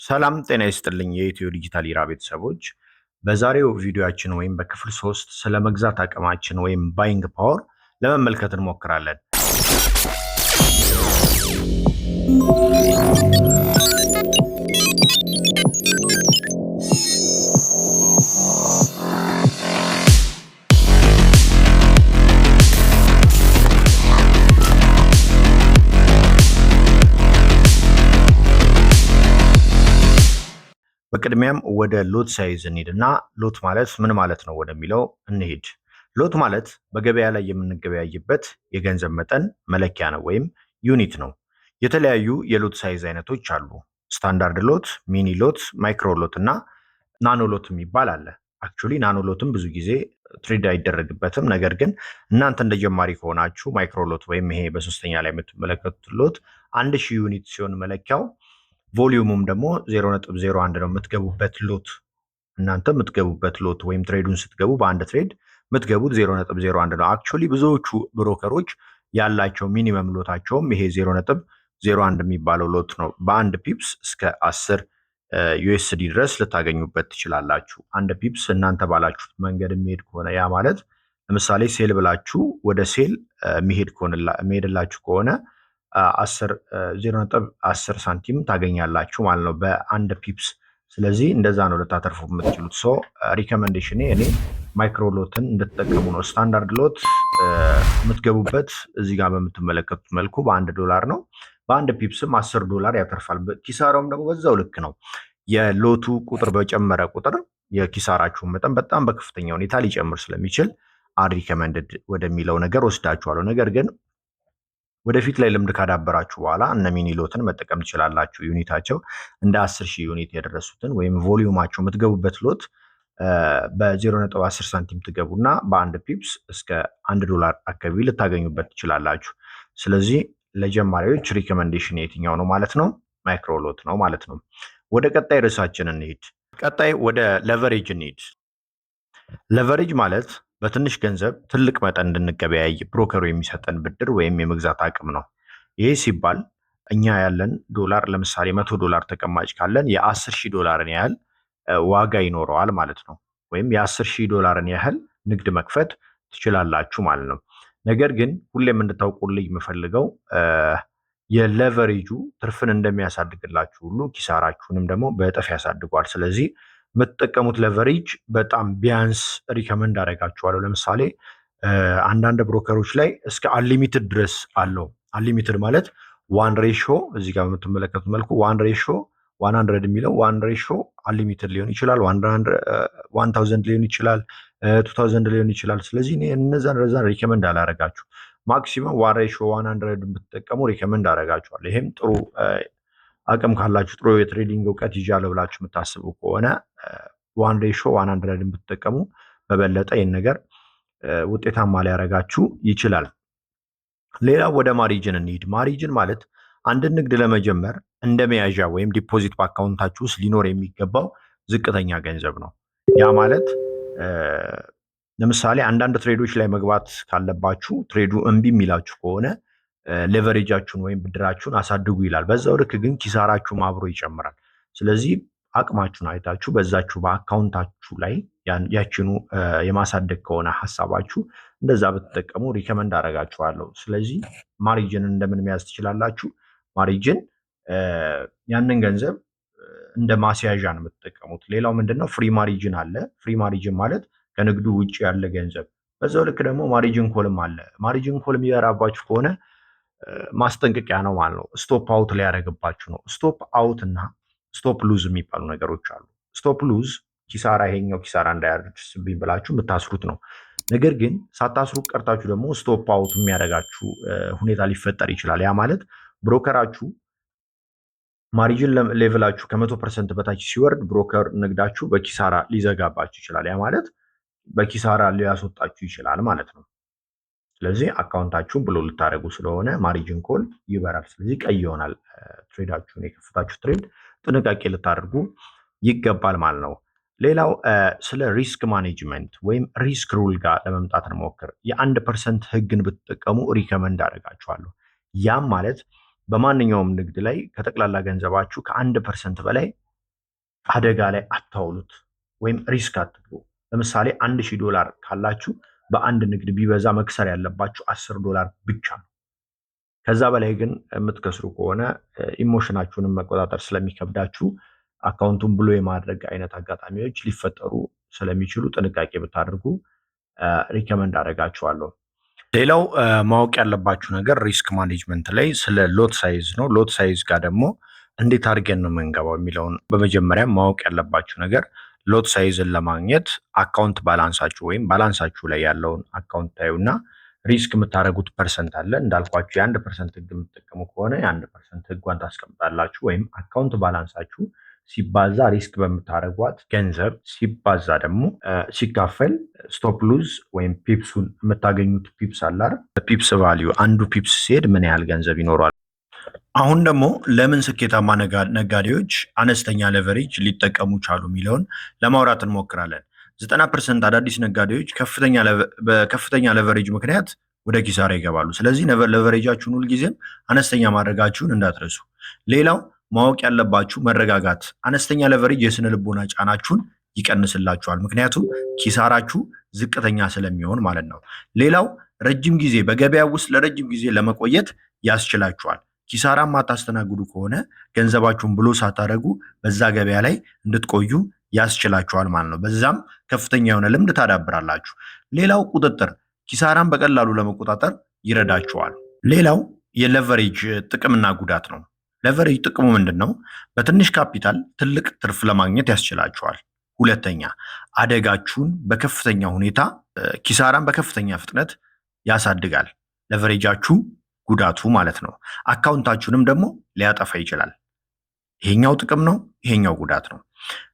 ሰላም ጤና ይስጥልኝ የኢትዮ ዲጂታል ኢራ ቤተሰቦች። በዛሬው ቪዲዮአችን ወይም በክፍል 3 ስለ መግዛት አቅማችን ወይም ባይንግ ፓወር ለመመልከት እንሞክራለን። በቅድሚያም ወደ ሎት ሳይዝ እንሂድና ሎት ማለት ምን ማለት ነው ወደሚለው እንሂድ። ሎት ማለት በገበያ ላይ የምንገበያይበት የገንዘብ መጠን መለኪያ ነው ወይም ዩኒት ነው። የተለያዩ የሎት ሳይዝ አይነቶች አሉ። ስታንዳርድ ሎት፣ ሚኒ ሎት፣ ማይክሮ ሎት እና ናኖ ሎት የሚባል አለ። አክቹሊ ናኖ ሎትም ብዙ ጊዜ ትሬድ አይደረግበትም። ነገር ግን እናንተ እንደ ጀማሪ ከሆናችሁ ማይክሮ ሎት ወይም ይሄ በሶስተኛ ላይ የምትመለከቱት ሎት 1000 ዩኒት ሲሆን መለኪያው ቮሊዩሙም ደግሞ 0.01 ነው የምትገቡበት ሎት። እናንተ የምትገቡበት ሎት ወይም ትሬዱን ስትገቡ በአንድ ትሬድ የምትገቡት 0.01 ነው። አክቹሊ ብዙዎቹ ብሮከሮች ያላቸው ሚኒመም ሎታቸውም ይሄ 0.01 የሚባለው ሎት ነው። በአንድ ፒፕስ እስከ 10 ዩኤስዲ ድረስ ልታገኙበት ትችላላችሁ። አንድ ፒፕስ እናንተ ባላችሁት መንገድ የሚሄድ ከሆነ ያ ማለት ለምሳሌ ሴል ብላችሁ ወደ ሴል የሚሄድላችሁ ከሆነ 0.10 ሳንቲም ታገኛላችሁ ማለት ነው በአንድ ፒፕስ። ስለዚህ እንደዛ ነው ልታተርፉ የምትችሉት። ሶ ሪኮመንዴሽን እኔ ማይክሮ ሎትን እንድትጠቀሙ ነው። ስታንዳርድ ሎት የምትገቡበት እዚህ ጋር በምትመለከቱት መልኩ $1 ነው። በአንድ ፒፕስም $10 ያተርፋል። ኪሳራውም ደግሞ በዛው ልክ ነው። የሎቱ ቁጥር በጨመረ ቁጥር የኪሳራችሁን መጠን በጣም በከፍተኛ ሁኔታ ሊጨምር ስለሚችል አንሪከመንድድ ወደሚለው ነገር ወስዳችኋለሁ። ነገር ግን ወደፊት ላይ ልምድ ካዳበራችሁ በኋላ እነ ሚኒ ሎትን መጠቀም ትችላላችሁ። ዩኒታቸው እንደ 10,000 ዩኒት የደረሱትን ወይም ቮሊዩማቸው የምትገቡበት ሎት በ0.10 ሳንቲም ትገቡና በአንድ ፒፕስ እስከ $1 አካባቢ ልታገኙበት ትችላላችሁ። ስለዚህ ለጀማሪዎች ሪኮመንዴሽን የትኛው ነው ማለት ነው? ማይክሮ ሎት ነው ማለት ነው። ወደ ቀጣይ ርዕሳችን እንሂድ። ቀጣይ ወደ ሌቨሬጅ እንሂድ። ሌቨሬጅ ማለት በትንሽ ገንዘብ ትልቅ መጠን እንድንገበያይ ብሮከሩ የሚሰጠን ብድር ወይም የመግዛት አቅም ነው። ይህ ሲባል እኛ ያለን ዶላር ለምሳሌ $100 ተቀማጭ ካለን የ10,000 ያህል ዋጋ ይኖረዋል ማለት ነው። ወይም የ10,000 ያህል ንግድ መክፈት ትችላላችሁ ማለት ነው። ነገር ግን ሁሌም እንድታውቁልኝ የምፈልገው የሌቨሬጁ ትርፍን እንደሚያሳድግላችሁ ሁሉ ኪሳራችሁንም ደግሞ በእጥፍ ያሳድጓል። ስለዚህ የምትጠቀሙት ሌቨሬጅ በጣም ቢያንስ ሪከመንድ አደርጋችኋለሁ። ለምሳሌ አንዳንድ ብሮከሮች ላይ እስከ አንሊሚትድ ድረስ አለው። አንሊሚትድ ማለት 1 እዚህ ጋር በምትመለከቱት መልኩ 1:100 የሚለው 1 አንሊሚትድ ሊሆን ይችላል፣ 1000 ሊሆን ይችላል፣ 2000 ሊሆን ይችላል። ስለዚህ እነዛን ሪከመንድ አላደርጋችሁ። ማክሲመም 1:100 ብትጠቀሙ ሪከመንድ አደርጋችኋለሁ። ይሄም ጥሩ አቅም ካላችሁ ጥሩ የትሬዲንግ እውቀት ይዣለሁ ብላችሁ የምታስቡ ከሆነ 1:100 ብትጠቀሙ በበለጠ ይህን ነገር ውጤታማ ሊያደርጋችሁ ይችላል። ሌላው ወደ ማሪጅን እንሂድ። ማሪጅን ማለት አንድን ንግድ ለመጀመር እንደ መያዣ ወይም ዲፖዚት በአካውንታችሁ ውስጥ ሊኖር የሚገባው ዝቅተኛ ገንዘብ ነው። ያ ማለት ለምሳሌ አንዳንድ ትሬዶች ላይ መግባት ካለባችሁ ትሬዱ እምቢ የሚላችሁ ከሆነ ሌቨሬጃችሁን ወይም ብድራችሁን አሳድጉ ይላል። በዛው ልክ ግን ኪሳራችሁም አብሮ ይጨምራል። ስለዚህ አቅማችሁን አይታችሁ በዛችሁ በአካውንታችሁ ላይ ያችኑ የማሳደግ ከሆነ ሀሳባችሁ እንደዛ ብትጠቀሙ ሪከመንድ አደርጋችኋለሁ። ስለዚህ ማሪጅን እንደምን መያዝ ትችላላችሁ? ማሪጅን ያንን ገንዘብ እንደ ማስያዣ ነው የምትጠቀሙት። ሌላው ምንድነው? ፍሪ ማሪጅን አለ። ፍሪ ማሪጅን ማለት ከንግዱ ውጭ ያለ ገንዘብ። በዛው ልክ ደግሞ ማሪጅን ኮልም አለ። ማሪጅን ኮል የሚበራባችሁ ከሆነ ማስጠንቀቂያ ነው ማለት ነው። ስቶፕ አውት ሊያደርግባችሁ ነው። ስቶፕ አውት እና ስቶፕ ሉዝ የሚባሉ ነገሮች አሉ። ስቶፕ ሉዝ ኪሳራ፣ ይሄኛው ኪሳራ እንዳያደርስብኝ ብላችሁ የምታስሩት ነው። ነገር ግን ሳታስሩ ቀርታችሁ ደግሞ ስቶፕ አውት የሚያደርጋችሁ ሁኔታ ሊፈጠር ይችላል። ያ ማለት ብሮከራችሁ ማሪጅን ሌቭላችሁ ከ100% በታች ሲወርድ ብሮከር ንግዳችሁ በኪሳራ ሊዘጋባችሁ ይችላል። ያ ማለት በኪሳራ ሊያስወጣችሁ ይችላል ማለት ነው። ስለዚህ አካውንታችሁን ብሎ ልታደርጉ ስለሆነ ማሪጅን ኮል ይበራል። ስለዚህ ቀይ ይሆናል ትሬዳችሁን፣ የከፈታችሁ ትሬድ ጥንቃቄ ልታደርጉ ይገባል ማለት ነው። ሌላው ስለ ሪስክ ማኔጅመንት ወይም ሪስክ ሩል ጋር ለመምጣት እንሞክር። የ1% ህግን ብትጠቀሙ ሪከመንድ አደርጋችኋለሁ። ያም ማለት በማንኛውም ንግድ ላይ ከጠቅላላ ገንዘባችሁ ከ1% በላይ አደጋ ላይ አታውሉት ወይም ሪስክ አትግቡ። ለምሳሌ $1000 ካላችሁ በአንድ ንግድ ቢበዛ መክሰር ያለባችሁ $10 ብቻ ነው። ከዛ በላይ ግን የምትከስሩ ከሆነ ኢሞሽናችሁንም መቆጣጠር ስለሚከብዳችሁ አካውንቱን ብሎ የማድረግ አይነት አጋጣሚዎች ሊፈጠሩ ስለሚችሉ ጥንቃቄ ብታደርጉ ሪከመንድ አደርጋችኋለሁ። ሌላው ማወቅ ያለባችሁ ነገር ሪስክ ማኔጅመንት ላይ ስለ ሎት ሳይዝ ነው። ሎት ሳይዝ ጋር ደግሞ እንዴት አድርገን ነው የምንገባው የሚለውን በመጀመሪያ ማወቅ ያለባችሁ ነገር ሎት ሳይዝን ለማግኘት አካውንት ባላንሳችሁ ወይም ባላንሳችሁ ላይ ያለውን አካውንት ታዩና ሪስክ የምታደርጉት ፐርሰንት አለ። እንዳልኳችሁ የ1% ህግ የምትጠቀሙ ከሆነ የ1% ህጓን ታስቀምጣላችሁ። ወይም አካውንት ባላንሳችሁ ሲባዛ ሪስክ በምታደርጓት ገንዘብ ሲባዛ ደግሞ ሲካፈል ስቶፕ ሉዝ ወይም ፒፕሱን የምታገኙት ፒፕስ አለ አይደል? ፒፕስ ቫልዩ አንዱ ፒፕስ ሲሄድ ምን ያህል ገንዘብ ይኖረዋል። አሁን ደግሞ ለምን ስኬታማ ነጋዴዎች አነስተኛ ሌቨሬጅ ሊጠቀሙ ቻሉ የሚለውን ለማውራት እንሞክራለን። 90% አዳዲስ ነጋዴዎች በከፍተኛ ሌቨሬጅ ምክንያት ወደ ኪሳራ ይገባሉ። ስለዚህ ሌቨሬጃችሁን ሁልጊዜም አነስተኛ ማድረጋችሁን እንዳትረሱ። ሌላው ማወቅ ያለባችሁ መረጋጋት። አነስተኛ ሌቨሬጅ የስነ ልቦና ጫናችሁን ይቀንስላችኋል፣ ምክንያቱም ኪሳራችሁ ዝቅተኛ ስለሚሆን ማለት ነው። ሌላው ረጅም ጊዜ በገበያ ውስጥ ለረጅም ጊዜ ለመቆየት ያስችላችኋል። ኪሳራ ማታስተናግዱ ከሆነ ገንዘባችሁን ብሎ ሳታደርጉ በዛ ገበያ ላይ እንድትቆዩ ያስችላችኋል ማለት ነው። በዛም ከፍተኛ የሆነ ልምድ ታዳብራላችሁ። ሌላው ቁጥጥር፣ ኪሳራን በቀላሉ ለመቆጣጠር ይረዳችኋል። ሌላው የሌቨሬጅ ጥቅምና ጉዳት ነው። ሌቨሬጅ ጥቅሙ ምንድን ነው? በትንሽ ካፒታል ትልቅ ትርፍ ለማግኘት ያስችላችኋል። ሁለተኛ፣ አደጋችሁን በከፍተኛ ሁኔታ ኪሳራን በከፍተኛ ፍጥነት ያሳድጋል። ሌቨሬጃችሁ ጉዳቱ ማለት ነው። አካውንታችሁንም ደግሞ ሊያጠፋ ይችላል። ይሄኛው ጥቅም ነው፣ ይሄኛው ጉዳት ነው።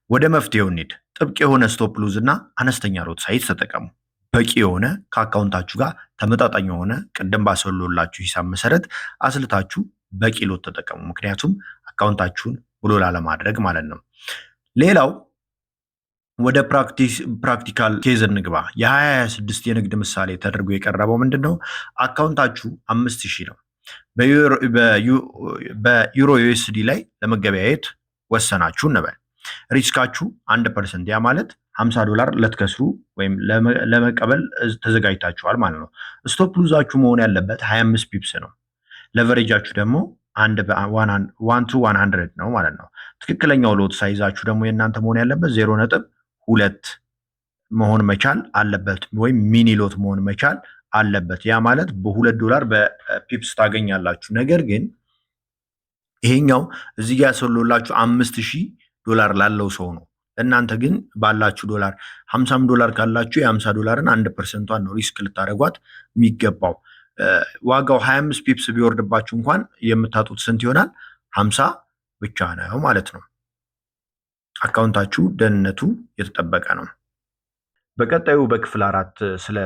ወደ መፍትሄው እንሂድ። ጥብቅ የሆነ ስቶፕ ሉዝ እና አነስተኛ ሎት ሳይዝ ተጠቀሙ። በቂ የሆነ ከአካውንታችሁ ጋር ተመጣጣኝ የሆነ ቅድም ባሰሎላችሁ ሂሳብ መሰረት አስልታችሁ በቂ ሎት ተጠቀሙ። ምክንያቱም አካውንታችሁን ብሎ ላለማድረግ ማለት ነው። ሌላው ወደ ፕራክቲካል ኬዝ እንግባ። የ2026 የንግድ ምሳሌ ተደርጎ የቀረበው ምንድን ነው? አካውንታችሁ 5000 ነው። በዩሮ ዩኤስዲ ላይ ለመገበያየት ወሰናችሁ እንበል። ሪስካችሁ 1%፣ ያ ማለት $50 ልትከስሩ ወይም ለመቀበል ተዘጋጅታችኋል ማለት ነው። ስቶፕ ሉዛችሁ መሆን ያለበት 25 ፒፕስ ነው። ሌቨሬጃችሁ ደግሞ 1:100 ነው ማለት ነው። ትክክለኛው ሎት ሳይዛችሁ ደግሞ የእናንተ መሆን ያለበት 0.2 መሆን መቻል አለበት፣ ወይም ሚኒ ሎት መሆን መቻል አለበት። ያ ማለት $2 በፒፕስ ታገኛላችሁ። ነገር ግን ይሄኛው እዚህ ጋር ያሰሎላችሁ $5000 ላለው ሰው ነው። እናንተ ግን ባላችሁ ዶላር $50 ካላችሁ የ$50 1%ን ነው ሪስክ ልታደርጓት የሚገባው። ዋጋው 25 ፒፕስ ቢወርድባችሁ እንኳን የምታጡት ስንት ይሆናል? 50 ብቻ ነው ማለት ነው። አካውንታችሁ ደህንነቱ የተጠበቀ ነው። በቀጣዩ በክፍል 4 ስለ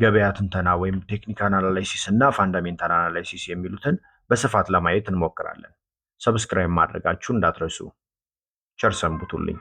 ገበያ ትንተና ወይም ቴክኒካል አናላይሲስ እና ፋንዳሜንታል አናላይሲስ የሚሉትን በስፋት ለማየት እንሞክራለን። ሰብስክራይብ ማድረጋችሁ እንዳትረሱ። ቸር ሰንብቱልኝ።